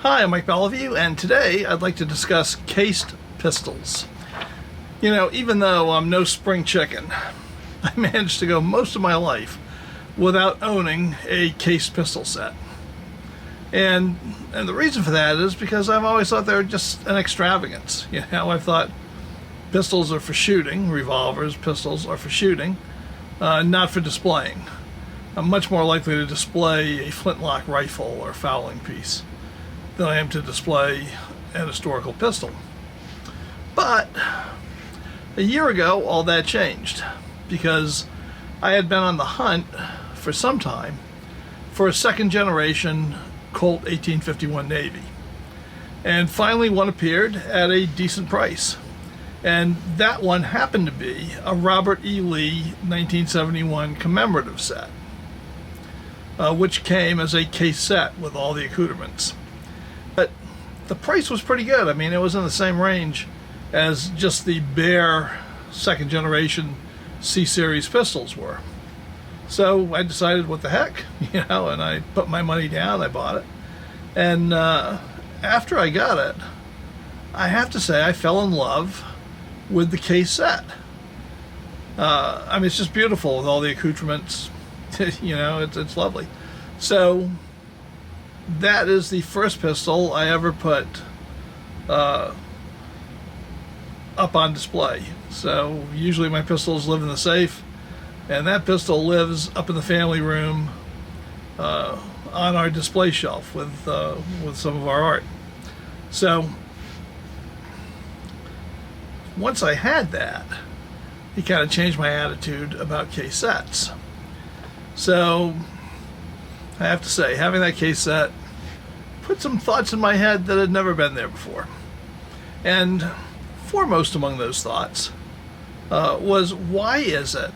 Hi, I'm Mike Beliveau, and today I'd like to discuss cased pistols. You know, even though I'm no spring chicken, I managed to go most of my life without owning a cased pistol set. And the reason for that is because I've always thought they were just an extravagance. You know, I've thought pistols are for shooting, revolvers, pistols are for shooting, not for displaying. I'm much more likely to display a flintlock rifle or fowling piece than I am to display an historical pistol. But a year ago, all that changed because I had been on the hunt for some time for a second generation Colt 1851 Navy. And finally one appeared at a decent price. And that one happened to be a Robert E. Lee 1971 commemorative set, which came as a case set with all the accouterments. But the price was pretty good. I mean, it was in the same range as just the bare second generation C-Series pistols were. So I decided, what the heck, you know, and I put my money down, I bought it. And after I got it, I have to say I fell in love with the case set. I mean, it's just beautiful with all the accoutrements. You know, it's lovely. So that is the first pistol I ever put up on display. So usually my pistols live in the safe, and that pistol lives up in the family room on our display shelf with some of our art. So once I had that, it kind of changed my attitude about case sets. So I have to say, having that case set put some thoughts in my head that had never been there before. And foremost among those thoughts was, why is it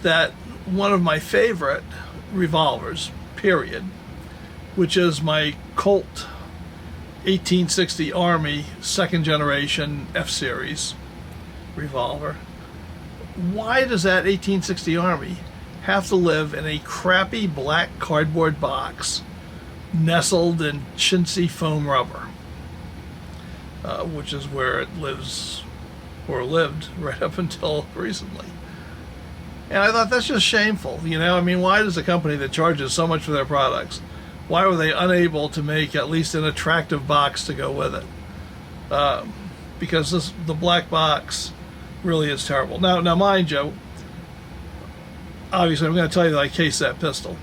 that one of my favorite revolvers, period, which is my Colt 1860 Army second generation F-Series revolver, why does that 1860 Army have to live in a crappy black cardboard box nestled in chintzy foam rubber, which is where it lives, or lived, right up until recently? And I thought, that's just shameful. You know, I mean, why does a company that charges so much for their products, why were they unable to make at least an attractive box to go with it? Because the black box really is terrible. Now mind you, obviously I'm going to tell you that I cased that pistol,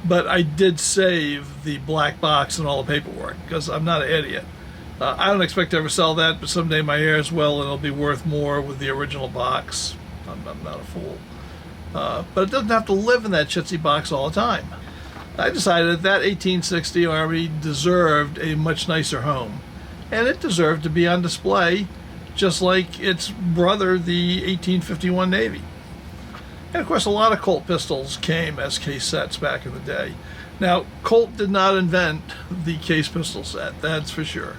but I did save the black box and all the paperwork because I'm not an idiot. I don't expect to ever sell that, but someday my heirs will, and it'll be worth more with the original box. I'm not a fool. But it doesn't have to live in that chintzy box all the time. I decided that 1860 Army deserved a much nicer home, and it deserved to be on display just like its brother, the 1851 Navy. And of course, a lot of Colt pistols came as case sets back in the day. Now, Colt did not invent the case pistol set, that's for sure.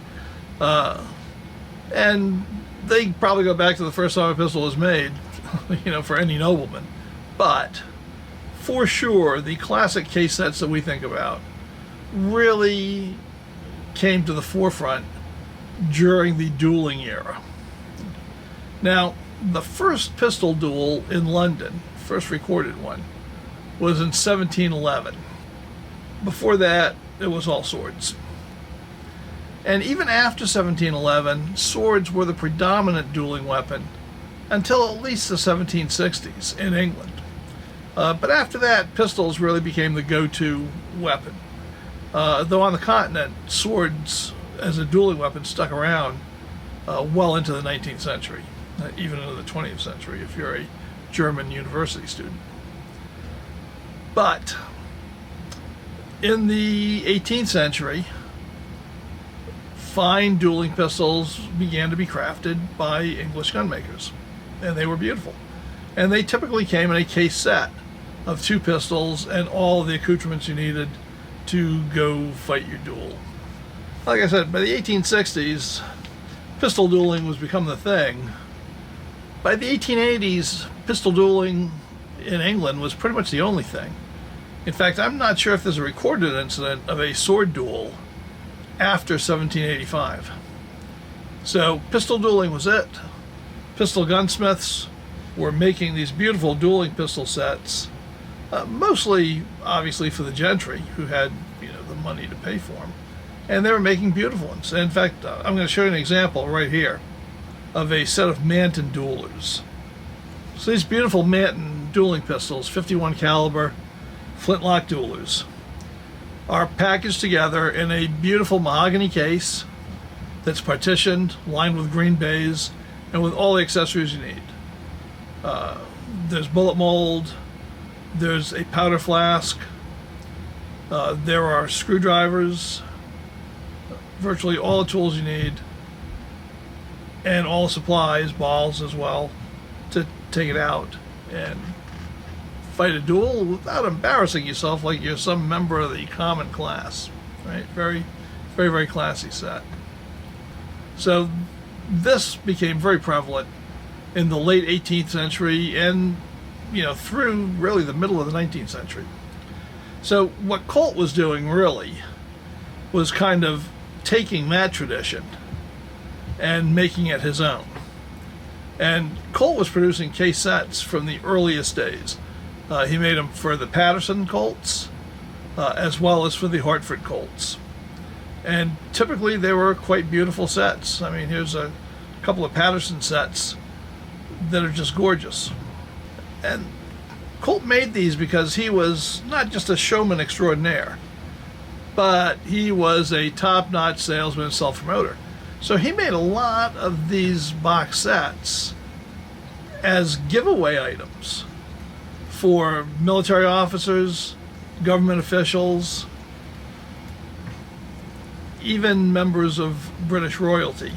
And they probably go back to the first time a pistol was made, you know, for any nobleman. But for sure, the classic case sets that we think about really came to the forefront during the dueling era. Now, the first pistol duel in London, first recorded one, was in 1711. Before that, it was all swords. And even after 1711, swords were the predominant dueling weapon until at least the 1760s in England. But after that, pistols really became the go-to weapon. Though on the continent, swords as a dueling weapon stuck around well into the 19th century, even into the 20th century if you're a German university student. But in the 18th century, fine dueling pistols began to be crafted by English gunmakers, and they were beautiful. And they typically came in a case set of two pistols and all the accoutrements you needed to go fight your duel. Like I said, by the 1860s, pistol dueling was becoming the thing. By the 1880s, pistol dueling in England was pretty much the only thing. In fact, I'm not sure if there's a recorded incident of a sword duel after 1785. So pistol dueling was it. Pistol gunsmiths were making these beautiful dueling pistol sets, mostly obviously for the gentry who had the money to pay for them, and they were making beautiful ones. And in fact, I'm going to show you an example right here of a set of Manton duelers. So these beautiful Manton dueling pistols, 51 caliber flintlock duelers, are packaged together in a beautiful mahogany case that's partitioned, lined with green baize, and with all the accessories you need. There's bullet mold, there's a powder flask, there are screwdrivers, virtually all the tools you need, and all the supplies, balls as well, to take it out and fight a duel without embarrassing yourself like you're some member of the common class, right? Very, very, very classy set. So this became very prevalent in the late 18th century and through really the middle of the 19th century. So what Colt was doing really was kind of taking that tradition and making it his own. And Colt was producing case sets from the earliest days. He made them for the Patterson Colts as well as for the Hartford Colts. And typically they were quite beautiful sets. I mean, here's a couple of Patterson sets that are just gorgeous. And Colt made these because he was not just a showman extraordinaire, but he was a top-notch salesman and self-promoter. So he made a lot of these box sets as giveaway items for military officers, government officials, even members of British royalty,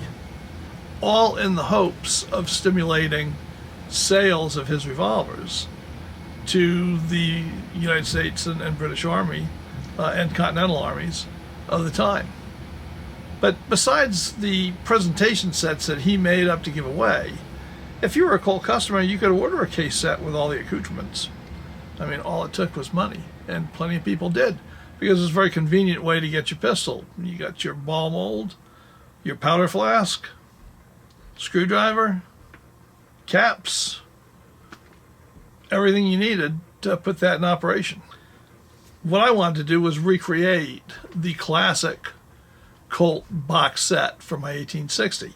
all in the hopes of stimulating sales of his revolvers to the United States and British Army and Continental armies of the time. But besides the presentation sets that he made up to give away, if you were a Colt customer, you could order a case set with all the accoutrements. I mean, all it took was money, and plenty of people did, because it's a very convenient way to get your pistol. You got your ball mold, your powder flask, screwdriver, caps, everything you needed to put that in operation. What I wanted to do was recreate the classic Colt box set from my 1860.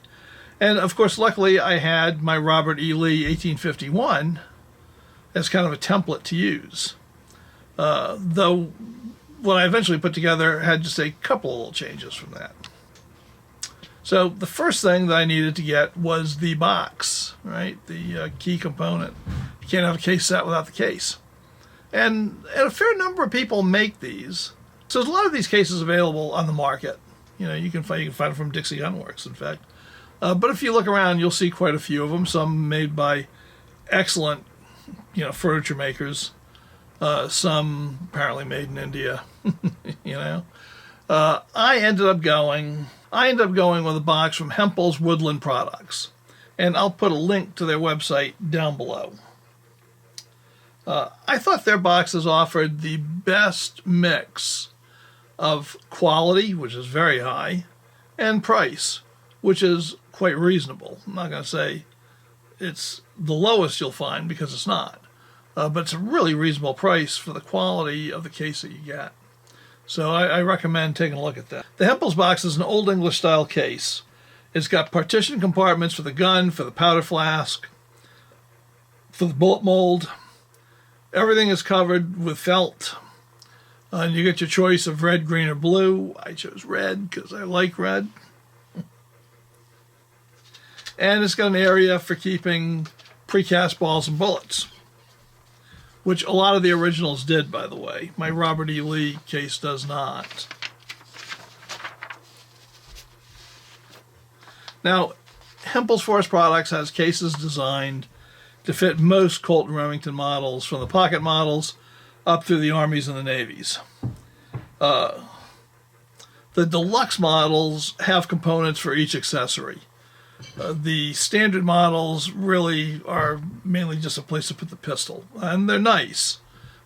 And of course, luckily I had my Robert E. Lee 1851 as kind of a template to use. Though what I eventually put together had just a couple of little changes from that. So the first thing that I needed to get was the box, right? The key component. You can't have a case set without the case. And a fair number of people make these. So there's a lot of these cases available on the market. You can find them from Dixie Gun Works, in fact. But if you look around, you'll see quite a few of them. Some made by excellent, furniture makers. Some apparently made in India. I ended up going with a box from Hampel's Woodland products, and I'll put a link to their website down below. I thought their boxes offered the best mix of quality, which is very high, and price, which is quite reasonable. I'm not going to say it's the lowest you'll find, because it's not, but it's a really reasonable price for the quality of the case that you get. So I recommend taking a look at that. The Hampel's box is an Old English style case. It's got partition compartments for the gun, for the powder flask, for the bullet mold. Everything is covered with felt. And you get your choice of red, green, or blue. I chose red because I like red. And it's got an area for keeping precast balls and bullets, which a lot of the originals did, by the way. My Robert E. Lee case does not. Now, Hampel's Forest Products has cases designed to fit most Colt and Remington models, from the pocket models up through the Armies and the Navies. The deluxe models have components for each accessory. The standard models really are mainly just a place to put the pistol, and they're nice.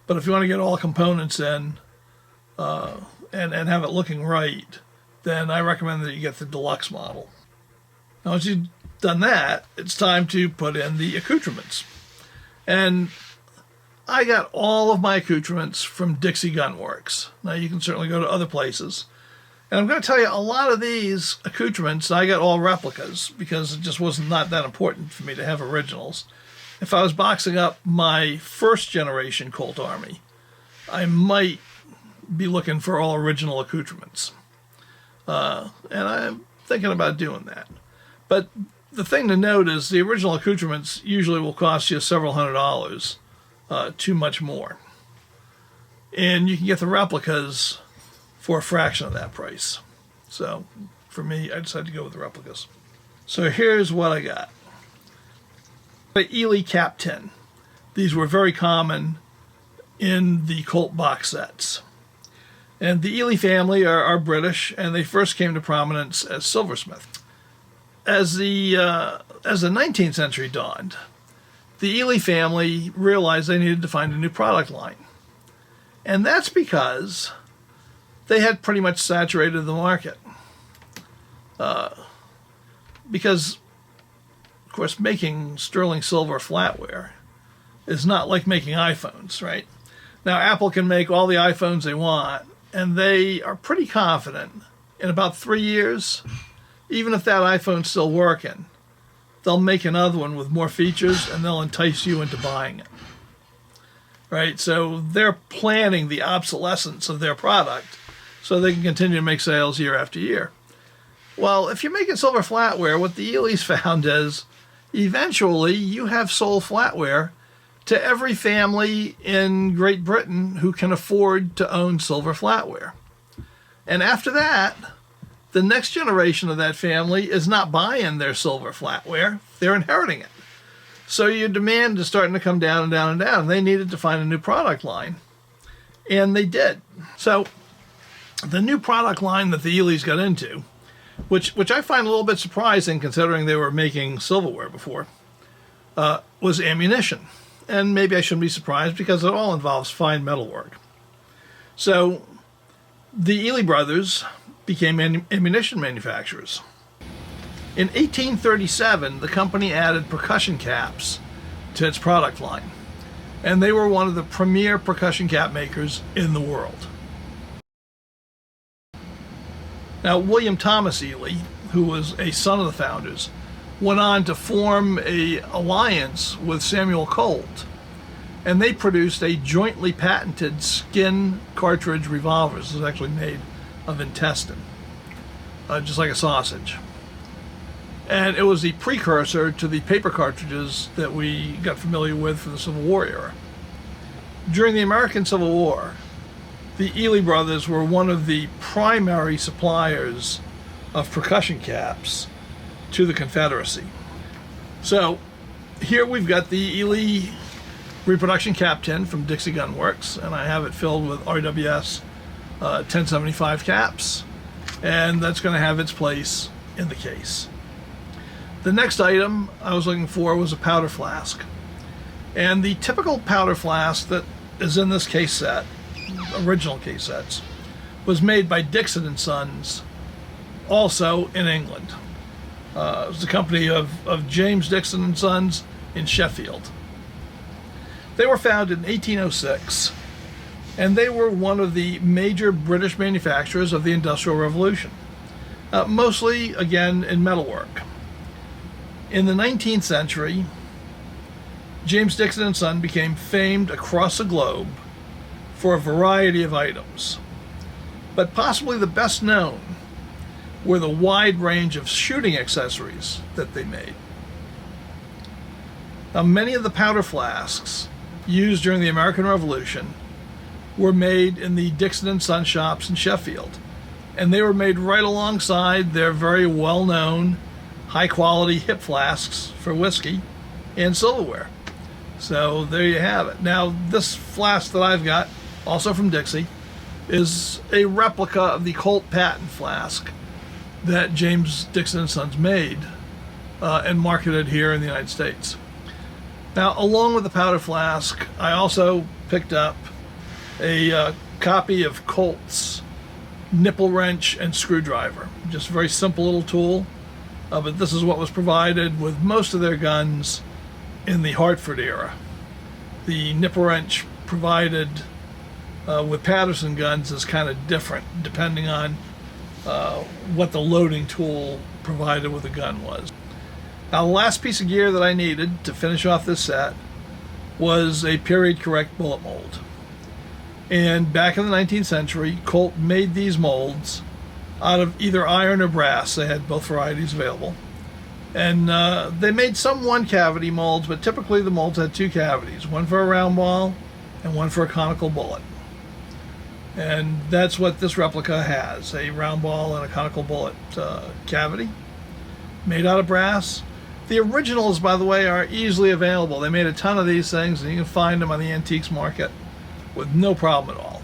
But if you want to get all components in and have it looking right, then I recommend that you get the deluxe model. Now, once you've done that, it's time to put in the accouterments. And I got all of my accouterments from Dixie Gun Works. Now, you can certainly go to other places. And I'm going to tell you, a lot of these accouterments, I got all replicas because it just wasn't not that important for me to have originals. If I was boxing up my first generation Colt Army, I might be looking for all original accouterments. And I'm thinking about doing that. But the thing to note is the original accouterments usually will cost you several $100s, too much more. And you can get the replicas for a fraction of that price. So for me, I decided to go with the replicas. So here's what I got. The Ely Cap 10. These were very common in the Colt box sets. And the Ely family are British, and they first came to prominence as silversmith. As the 19th century dawned, the Ely family realized they needed to find a new product line. And that's because they had pretty much saturated the market. Because, of course, making sterling silver flatware is not like making iPhones, right? Now, Apple can make all the iPhones they want, and they are pretty confident in about 3 years, even if that iPhone's still working, they'll make another one with more features, and they'll entice you into buying it. Right? So they're planning the obsolescence of their product so they can continue to make sales year after year. Well, if you're making silver flatware, what the Ely's found is eventually you have sold flatware to every family in Great Britain who can afford to own silver flatware. And after that, the next generation of that family is not buying their silver flatware, they're inheriting it. So your demand is starting to come down and down and down. They needed to find a new product line, and they did. So the new product line that the Ely's got into, which I find a little bit surprising considering they were making silverware before, was ammunition. And maybe I shouldn't be surprised because it all involves fine metalwork. So the Ely brothers became ammunition manufacturers. In 1837, the company added percussion caps to its product line, and they were one of the premier percussion cap makers in the world. Now, William Thomas Ely, who was a son of the founders, went on to form an alliance with Samuel Colt, and they produced a jointly patented skin cartridge revolver. This was actually made of intestine, just like a sausage. And it was the precursor to the paper cartridges that we got familiar with for the Civil War era. During the American Civil War, the Ely brothers were one of the primary suppliers of percussion caps to the Confederacy. So here we've got the Ely reproduction cap tin from Dixie Gun Works, and I have it filled with RWS 1075 caps, and that's going to have its place in the case. The next item I was looking for was a powder flask. And the typical powder flask that is in this case set, original case sets, was made by Dixon & Sons, also in England. It was the company of James Dixon & Sons in Sheffield. They were founded in 1806, and they were one of the major British manufacturers of the Industrial Revolution, mostly, again, in metalwork. In the 19th century, James Dixon & Son became famed across the globe for a variety of items, but possibly the best known were the wide range of shooting accessories that they made. Now, many of the powder flasks used during the American Revolution were made in the Dixon & Son shops in Sheffield, and they were made right alongside their very well-known high-quality hip flasks for whiskey and silverware. So there you have it. Now, this flask that I've got, also from Dixie, is a replica of the Colt patent flask that James Dixon & Sons made and marketed here in the United States. Now, along with the powder flask, I also picked up a copy of Colt's nipple wrench, and screwdriver. Just a very simple little tool, but this is what was provided with most of their guns in the Hartford era. The nipple wrench provided with Patterson guns is kind of different depending on what the loading tool provided with the gun was. Now, the last piece of gear that I needed to finish off this set was a period correct bullet mold. And back in the 19th century, Colt made these molds out of either iron or brass. They had both varieties available. And they made some one cavity molds, but typically the molds had two cavities, one for a round ball and one for a conical bullet. And that's what this replica has, a round ball and a conical bullet cavity made out of brass. The originals, by the way, are easily available. They made a ton of these things, and you can find them on the antiques market with no problem at all.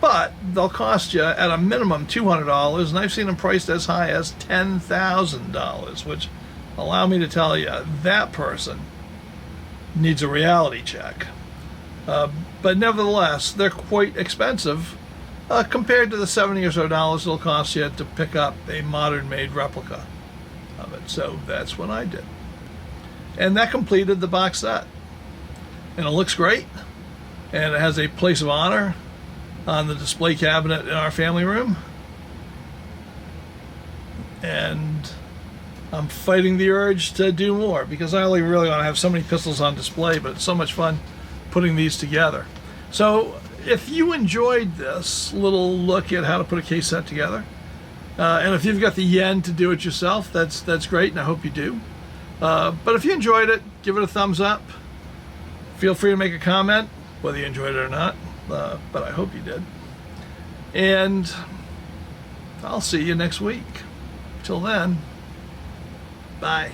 But they'll cost you at a minimum $200, and I've seen them priced as high as $10,000, which, allow me to tell you, that person needs a reality check. But nevertheless, they're quite expensive compared to the $70 or so it'll cost you to pick up a modern-made replica of it. So that's what I did. And that completed the box set. And it looks great. And it has a place of honor on the display cabinet in our family room. And I'm fighting the urge to do more because I only really want to have so many pistols on display, but it's so much fun putting these together. So if you enjoyed this little look at how to put a case set together, and if you've got the yen to do it yourself, that's great, and I hope you do. But if you enjoyed it, give it a thumbs up. Feel free to make a comment, whether you enjoyed it or not, but I hope you did. And I'll see you next week. Till then, bye.